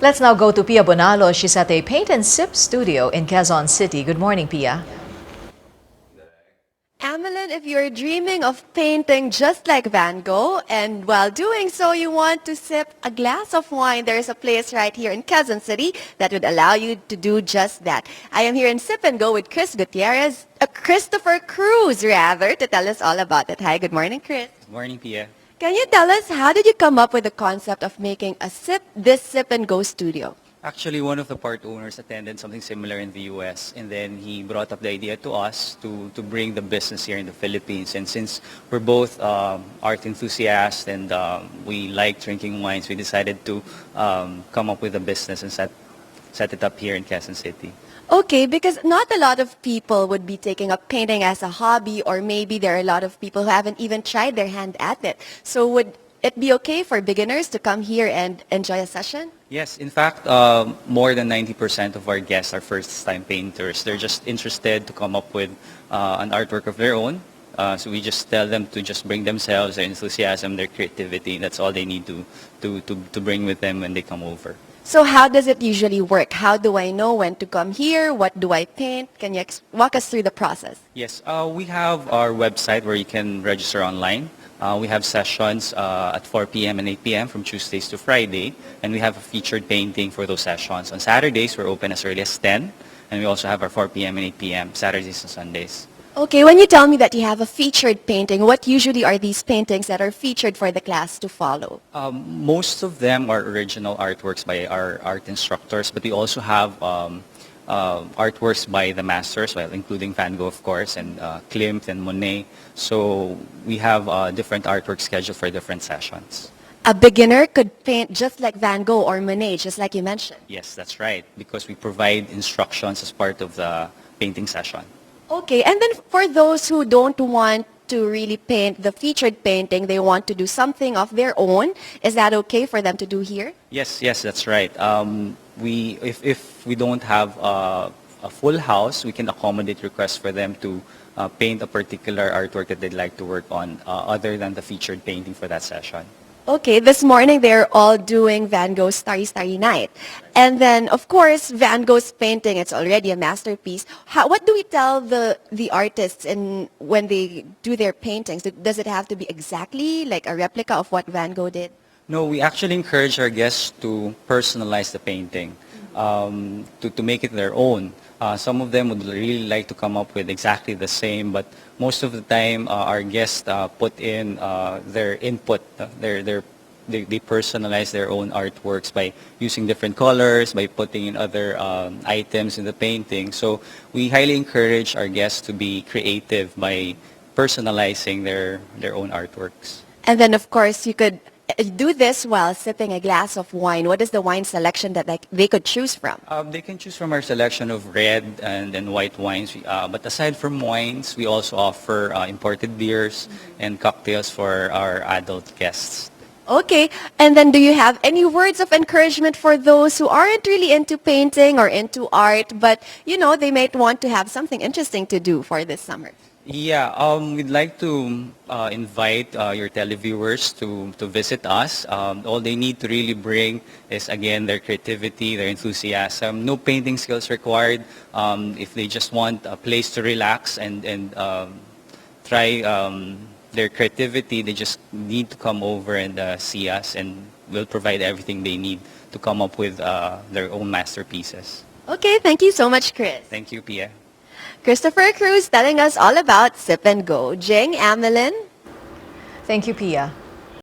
Let's now go to Pia Bonalos. She's at a paint and sip studio in Quezon City. Good morning, Pia. Amelin, if you're dreaming of painting just like Van Gogh, and while doing so you want to sip a glass of wine, there's a place right here in Quezon City that would allow you to do just that. I am here in Sip and Go with Christopher Cruz, rather, to tell us all about it. Hi, good morning, Chris. Good morning, Pia. Can you tell us, how did you come up with the concept of making this Sip and Go studio? Actually, one of the part owners attended something similar in the U.S. and then he brought up the idea to us to bring the business here in the Philippines. And since we're both art enthusiasts and we like drinking wines, we decided to come up with a business and set it up here in Quezon City. Okay, because not a lot of people would be taking up painting as a hobby, or maybe there are a lot of people who haven't even tried their hand at it. So would it be okay for beginners to come here and enjoy a session? Yes, in fact, more than 90% of our guests are first-time painters. They're just interested to come up with an artwork of their own. So we just tell them to just bring themselves, their enthusiasm, their creativity. That's all they need to bring with them when they come over. So how does it usually work? How do I know when to come here? What do I paint? Can you walk us through the process? Yes, we have our website where you can register online. We have sessions at 4 p.m. and 8 p.m. from Tuesdays to Friday, and we have a featured painting for those sessions. On Saturdays, we're open as early as 10, and we also have our 4 p.m. and 8 p.m. Saturdays and Sundays. Okay, when you tell me that you have a featured painting, what usually are these paintings that are featured for the class to follow? Most of them are original artworks by our art instructors, but we also have artworks by the masters, well, including Van Gogh, of course, and Klimt and Monet. So we have different artworks scheduled for different sessions. A beginner could paint just like Van Gogh or Monet, just like you mentioned. Yes, that's right, because we provide instructions as part of the painting session. Okay, and then for those who don't want to really paint the featured painting, they want to do something of their own, is that okay for them to do here? Yes, that's right. If we don't have a full house, we can accommodate requests for them to paint a particular artwork that they'd like to work on other than the featured painting for that session. Okay, this morning they're all doing Van Gogh's Starry Starry Night. And then, of course, Van Gogh's painting, it's already a masterpiece. What do we tell the artists when they do their paintings? Does it have to be exactly like a replica of what Van Gogh did? No, we actually encourage our guests to personalize the painting, to make it their own. Some of them would really like to come up with exactly the same, but most of the time our guests put in their input. They personalize their own artworks by using different colors, by putting in other items in the painting. So we highly encourage our guests to be creative by personalizing their own artworks. And then, of course, you could do this while sipping a glass of wine. What is the wine selection that they could choose from? They can choose from our selection of red and white wines. But aside from wines, we also offer imported beers and cocktails for our adult guests. Okay, and then do you have any words of encouragement for those who aren't really into painting or into art, but, you know, they might want to have something interesting to do for this summer? Yeah, we'd like to invite your televiewers to visit us. All they need to really bring is, again, their creativity, their enthusiasm. No painting skills required. If they just want a place to relax and try their creativity, they just need to come over and see us, and we'll provide everything they need to come up with their own masterpieces. Okay, thank you so much, Chris. Thank you, Pia. Christopher Cruz telling us all about Sip and Go. Jing, Amelin? Thank you, Pia.